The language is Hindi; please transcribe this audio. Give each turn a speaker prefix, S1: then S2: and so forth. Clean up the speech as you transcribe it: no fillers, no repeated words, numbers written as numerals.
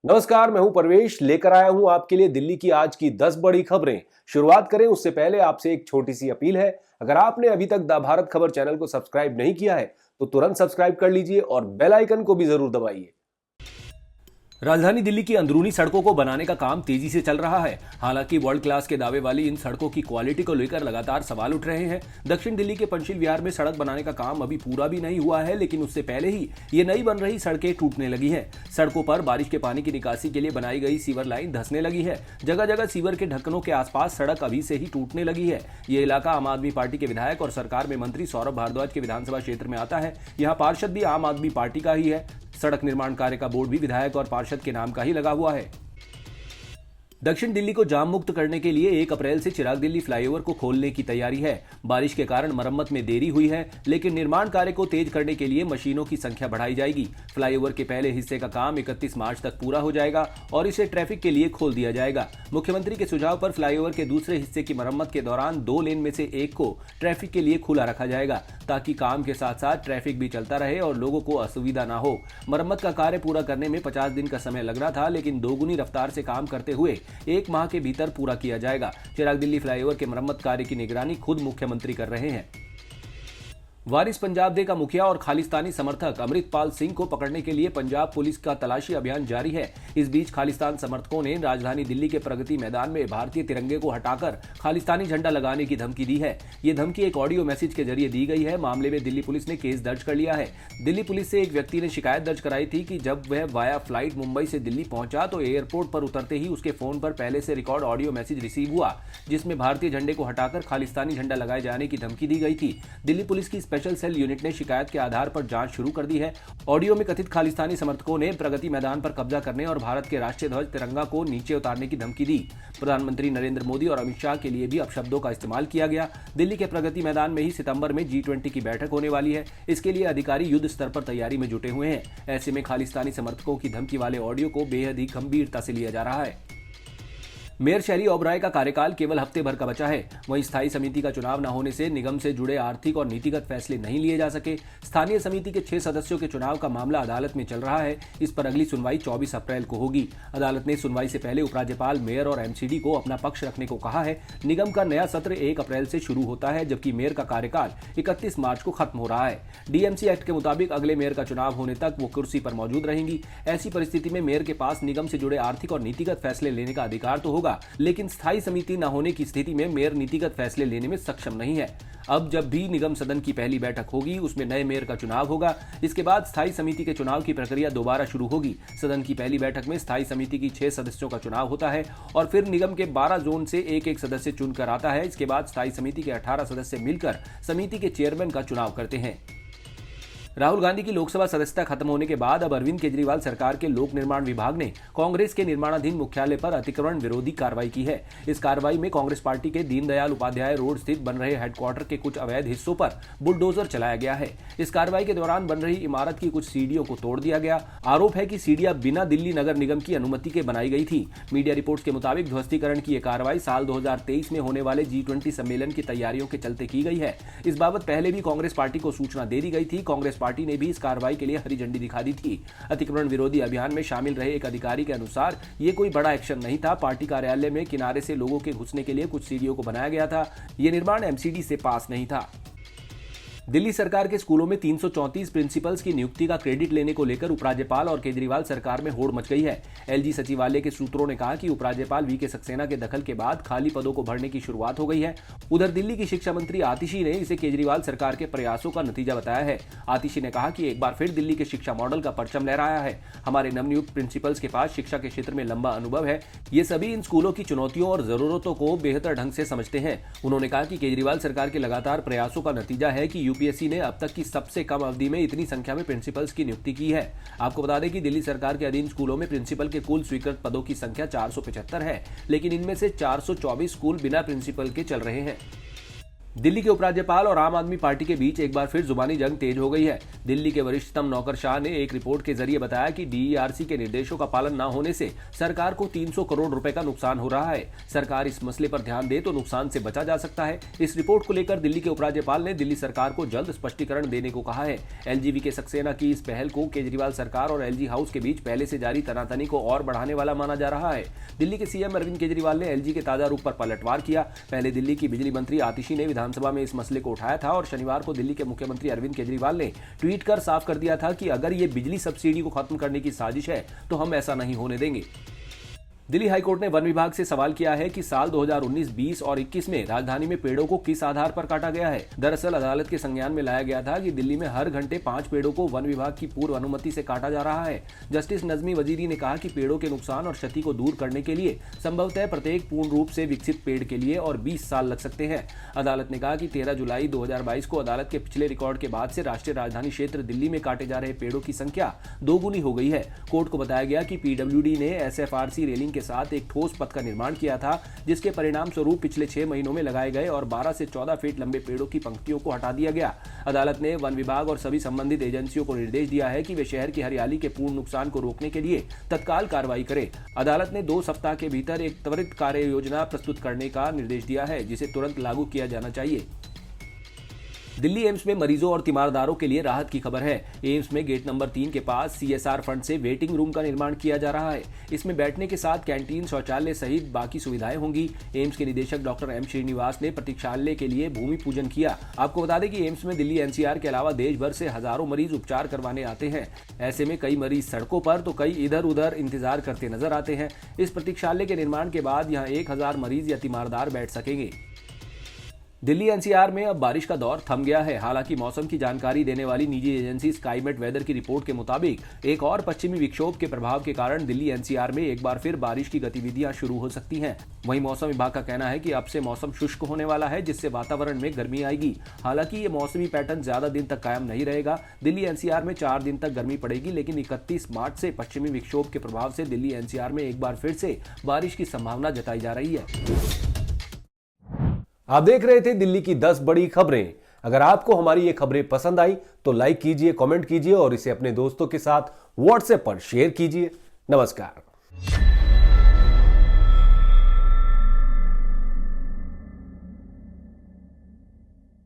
S1: नमस्कार, मैं हूं परवेश, लेकर आया हूं आपके लिए दिल्ली की आज की 10 बड़ी खबरें। शुरुआत करें उससे पहले आपसे एक छोटी सी अपील है। अगर आपने अभी तक द भारत खबर चैनल को सब्सक्राइब नहीं किया है तो तुरंत सब्सक्राइब कर लीजिए और बेल आइकन को भी जरूर दबाइए। राजधानी दिल्ली की अंदरूनी सड़कों को बनाने का काम तेजी से चल रहा है। हालांकि वर्ल्ड क्लास के दावे वाली इन सड़कों की क्वालिटी को लेकर लगातार सवाल उठ रहे हैं। दक्षिण दिल्ली के पंचशील विहार में सड़क बनाने का काम अभी पूरा भी नहीं हुआ है, लेकिन उससे पहले ही ये नई बन रही सड़कें टूटने लगी हैं। सड़कों पर बारिश के पानी की निकासी के लिए बनाई गई सीवर लाइन धंसने लगी है। जगह जगह सीवर के ढक्कनों के आसपास सड़क अभी से ही टूटने लगी है। ये इलाका आम आदमी पार्टी के विधायक और सरकार में मंत्री सौरभ भारद्वाज के विधानसभा क्षेत्र में आता है। यहाँ पार्षद भी आम आदमी पार्टी का ही है। सड़क निर्माण कार्य का बोर्ड भी विधायक और पार्षद के नाम का ही लगा हुआ है। दक्षिण दिल्ली को जाम मुक्त करने के लिए 1 अप्रैल से चिराग दिल्ली फ्लाईओवर को खोलने की तैयारी है। बारिश के कारण मरम्मत में देरी हुई है, लेकिन निर्माण कार्य को तेज करने के लिए मशीनों की संख्या बढ़ाई जाएगी। फ्लाईओवर के पहले हिस्से का काम 31 मार्च तक पूरा हो जाएगा और इसे ट्रैफिक के लिए खोल दिया जाएगा। मुख्यमंत्री के सुझाव पर फ्लाईओवर के दूसरे हिस्से की मरम्मत के दौरान 2 लेन में से एक को ट्रैफिक के लिए खुला रखा जाएगा, ताकि काम के साथ साथ ट्रैफिक भी चलता रहे और लोगों को असुविधा न हो। मरम्मत का कार्य पूरा करने में 50 दिन का समय लगना था, लेकिन दोगुनी रफ्तार से काम करते हुए 1 माह के भीतर पूरा किया जाएगा। चिराग दिल्ली फ्लाईओवर के मरम्मत कार्य की निगरानी खुद मुख्यमंत्री कर रहे हैं। वारिस पंजाब दे का मुखिया और खालिस्तानी समर्थक अमृतपाल सिंह को पकड़ने के लिए पंजाब पुलिस का तलाशी अभियान जारी है। इस बीच खालिस्तान समर्थकों ने राजधानी दिल्ली के प्रगति मैदान में भारतीय तिरंगे को हटाकर खालिस्तानी झंडा लगाने की धमकी दी है। ये धमकी एक ऑडियो मैसेज के जरिए दी गई है। मामले में दिल्ली पुलिस ने केस दर्ज कर लिया है। दिल्ली पुलिस से एक व्यक्ति ने शिकायत दर्ज कराई थी कि जब वह वाया फ्लाइट मुंबई से दिल्ली पहुंचा तो एयरपोर्ट पर उतरते ही उसके फोन पर पहले से रिकॉर्ड ऑडियो मैसेज रिसीव हुआ, जिसमें भारतीय झंडे को हटाकर खालिस्तानी झंडा लगाए जाने की धमकी दी गई थी। दिल्ली पुलिस की स्पेशल सेल यूनिट ने शिकायत के आधार पर जांच शुरू कर दी है। ऑडियो में कथित खालिस्तानी समर्थकों ने प्रगति मैदान पर कब्जा करने और भारत के राष्ट्रीय ध्वज तिरंगा को नीचे उतारने की धमकी दी। प्रधानमंत्री नरेंद्र मोदी और अमित शाह के लिए भी अपशब्दों का इस्तेमाल किया गया। दिल्ली के प्रगति मैदान में ही सितंबर में G20 की बैठक होने वाली है। इसके लिए अधिकारी युद्ध स्तर पर तैयारी में जुटे हुए हैं। ऐसे में खालिस्तानी समर्थकों की धमकी वाले ऑडियो को बेहद ही गंभीरता से लिया जा रहा है। मेयर शैली ओबराय का कार्यकाल केवल हफ्ते भर का बचा है। वहीं स्थायी समिति का चुनाव न होने से निगम से जुड़े आर्थिक और नीतिगत फैसले नहीं लिए जा सके। स्थानीय समिति के 6 सदस्यों के चुनाव का मामला अदालत में चल रहा है। इस पर अगली सुनवाई 24 अप्रैल को होगी। अदालत ने सुनवाई से पहले उपराज्यपाल, मेयर और MCD को अपना पक्ष रखने को कहा है। निगम का नया सत्र 1 अप्रैल से शुरू होता है, जबकि मेयर का कार्यकाल 31 मार्च को खत्म हो रहा है। DMC एक्ट के मुताबिक अगले मेयर का चुनाव होने तक वो कुर्सी पर मौजूद रहेंगी। ऐसी परिस्थिति में मेयर के पास निगम से जुड़े आर्थिक और नीतिगत फैसले लेने का अधिकार तो होगा, लेकिन स्थायी समिति न होने की स्थिति में मेयर नीतिगत फैसले लेने में सक्षम नहीं है। अब जब भी निगम सदन की पहली बैठक होगी, उसमें नए मेयर का चुनाव होगा। इसके बाद स्थायी समिति के चुनाव की प्रक्रिया दोबारा शुरू होगी। सदन की पहली बैठक में स्थायी समिति की 6 सदस्यों का चुनाव होता है और फिर निगम के 12 जोन से एक सदस्य चुनकर आता है। इसके बाद स्थायी समिति के 18 सदस्य मिलकर समिति के चेयरमैन का चुनाव करते हैं। राहुल गांधी की लोकसभा सदस्यता खत्म होने के बाद अब अरविंद केजरीवाल सरकार के लोक निर्माण विभाग ने कांग्रेस के निर्माणाधीन मुख्यालय पर अतिक्रमण विरोधी कार्रवाई की है। इस कार्रवाई में कांग्रेस पार्टी के दीनदयाल उपाध्याय रोड स्थित बन रहे हेडक्वार्टर के कुछ अवैध हिस्सों पर बुलडोजर चलाया गया है। इस कार्रवाई के दौरान बन रही इमारत की कुछ सीढ़ियों को तोड़ दिया गया। आरोप है कि सीढ़ियां बिना दिल्ली नगर निगम की अनुमति के बनाई गई थी। मीडिया रिपोर्ट्स के मुताबिक ध्वस्तीकरण की यह कार्रवाई साल 2023 में होने वाले G20 सम्मेलन की तैयारियों के चलते की गई है। इस बाबत पहले भी कांग्रेस पार्टी को सूचना दे दी गई थी। कांग्रेस पार्टी ने भी इस कार्रवाई के लिए हरी झंडी दिखा दी थी। अतिक्रमण विरोधी अभियान में शामिल रहे एक अधिकारी के अनुसार ये कोई बड़ा एक्शन नहीं था। पार्टी कार्यालय में किनारे से लोगों के घुसने के लिए कुछ सीढ़ियों को बनाया गया था। ये निर्माण MCD से पास नहीं था। दिल्ली सरकार के स्कूलों में 334 प्रिंसिपल्स की नियुक्ति का क्रेडिट लेने को लेकर उपराज्यपाल और केजरीवाल सरकार में होड़ मच गई है। LG सचिवालय के सूत्रों ने कहा कि उपराज्यपाल VK सक्सेना के दखल के बाद खाली पदों को भरने की शुरुआत हो गई है। उधर दिल्ली की शिक्षा मंत्री आतिशी ने इसे केजरीवाल सरकार के प्रयासों का नतीजा बताया है। आतिशी ने कहा कि एक बार फिर दिल्ली के शिक्षा मॉडल का परचम लहराया है। हमारे नवनियुक्त प्रिंसिपल्स के पास शिक्षा के क्षेत्र में लंबा अनुभव है। ये सभी इन स्कूलों की चुनौतियों और जरूरतों को बेहतर ढंग से समझते हैं। उन्होंने कहा कि केजरीवाल सरकार के लगातार प्रयासों का नतीजा है कि UPSC ने अब तक की सबसे कम अवधि में इतनी संख्या में प्रिंसिपल्स की नियुक्ति की है। आपको बता दें कि दिल्ली सरकार के अधीन स्कूलों में प्रिंसिपल के कुल स्वीकृत पदों की संख्या 475 है, लेकिन इनमें से 424 स्कूल बिना प्रिंसिपल के चल रहे हैं। दिल्ली के उपराज्यपाल और आम आदमी पार्टी के बीच एक बार फिर जुबानी जंग तेज हो गई है। दिल्ली के वरिष्ठतम नौकरशाह ने एक रिपोर्ट के जरिए बताया कि डीईआरसी के निर्देशों का पालन न होने से सरकार को 300 करोड़ रुपए का नुकसान हो रहा है। सरकार इस मसले पर ध्यान दे तो नुकसान से बचा जा सकता है। इस रिपोर्ट को लेकर दिल्ली के उपराज्यपाल ने दिल्ली सरकार को जल्द स्पष्टीकरण देने को कहा है। एलजीवी के सक्सेना की इस पहल को केजरीवाल सरकार और एलजी हाउस के बीच पहले से जारी तनातनी को और बढ़ाने वाला माना जा रहा है। दिल्ली के सीएम अरविंद केजरीवाल ने एलजी के ताजा रूप पर पलटवार किया। पहले दिल्ली की बिजली मंत्री आतिशी ने विधानसभा में इस मसले को उठाया था और शनिवार को दिल्ली के मुख्यमंत्री अरविंद केजरीवाल ने ट्वीट कर साफ कर दिया था कि अगर ये बिजली सब्सिडी को खत्म करने की साजिश है तो हम ऐसा नहीं होने देंगे। दिल्ली हाईकोर्ट ने वन विभाग से सवाल किया है कि साल 2019, 20 और 21 में राजधानी में पेड़ों को किस आधार पर काटा गया है। दरअसल अदालत के संज्ञान में लाया गया था कि दिल्ली में हर घंटे 5 पेड़ों को वन विभाग की पूर्व अनुमति से काटा जा रहा है। जस्टिस नजमी वजीरी ने कहा कि पेड़ों के नुकसान और क्षति को दूर करने के लिए संभवतः प्रत्येक पूर्ण रूप से विकसित पेड़ के लिए और 20 साल लग सकते हैं। अदालत ने कहा कि 13 जुलाई 2022 को अदालत के पिछले रिकॉर्ड के बाद से राष्ट्रीय राजधानी क्षेत्र दिल्ली में काटे जा रहे पेड़ों की संख्या दोगुनी हो गई है। कोर्ट को बताया गया कि पीडब्ल्यूडी ने एसएफआरसी रेलिंग के साथ एक ठोस पथ का निर्माण किया था, जिसके परिणाम स्वरूप पिछले 6 महीनों में लगाए गए और 12 से 14 फीट लंबे पेड़ों की पंक्तियों को हटा दिया गया। अदालत ने वन विभाग और सभी संबंधित एजेंसियों को निर्देश दिया है कि वे शहर की हरियाली के पूर्ण नुकसान को रोकने के लिए तत्काल कार्रवाई करें। अदालत ने 2 सप्ताह के भीतर एक त्वरित कार्य योजना प्रस्तुत करने का निर्देश दिया है, जिसे तुरंत लागू किया जाना चाहिए। दिल्ली एम्स में मरीजों और तीमारदारों के लिए राहत की खबर है। एम्स में गेट नंबर 3 के पास सीएसआर फंड से वेटिंग रूम का निर्माण किया जा रहा है। इसमें बैठने के साथ कैंटीन, शौचालय सहित बाकी सुविधाएं होंगी। एम्स के निदेशक डॉक्टर एम श्रीनिवास ने प्रतीक्षालय के लिए भूमि पूजन किया। आपको बता दें कि एम्स में दिल्ली एनसीआर के अलावा देश भर से हजारों मरीज उपचार करवाने आते हैं। ऐसे में कई मरीज सड़कों पर तो कई इधर उधर इंतजार करते नजर आते हैं। इस प्रतीक्षालय के निर्माण के बाद यहाँ 1000 मरीज या तीमारदार बैठ सकेंगे। दिल्ली एनसीआर में अब बारिश का दौर थम गया है। हालांकि मौसम की जानकारी देने वाली निजी एजेंसी स्काईमेट वेदर की रिपोर्ट के मुताबिक एक और पश्चिमी विक्षोभ के प्रभाव के कारण दिल्ली एनसीआर में एक बार फिर बारिश की गतिविधियां शुरू हो सकती हैं। वहीं मौसम विभाग का कहना है कि अब से मौसम शुष्क होने वाला है, जिससे वातावरण में गर्मी आएगी। हालांकि ये मौसमी पैटर्न ज्यादा दिन तक कायम नहीं रहेगा। दिल्ली एनसीआर में 4 दिन तक गर्मी पड़ेगी, लेकिन 31 मार्च से पश्चिमी विक्षोभ के प्रभाव से दिल्ली एनसीआर में एक बार फिर से बारिश की संभावना जताई जा रही है। आप देख रहे थे दिल्ली की 10 बड़ी खबरें। अगर आपको हमारी ये खबरें पसंद आई तो लाइक कीजिए, कमेंट कीजिए और इसे अपने दोस्तों के साथ व्हाट्सएप पर शेयर कीजिए। नमस्कार।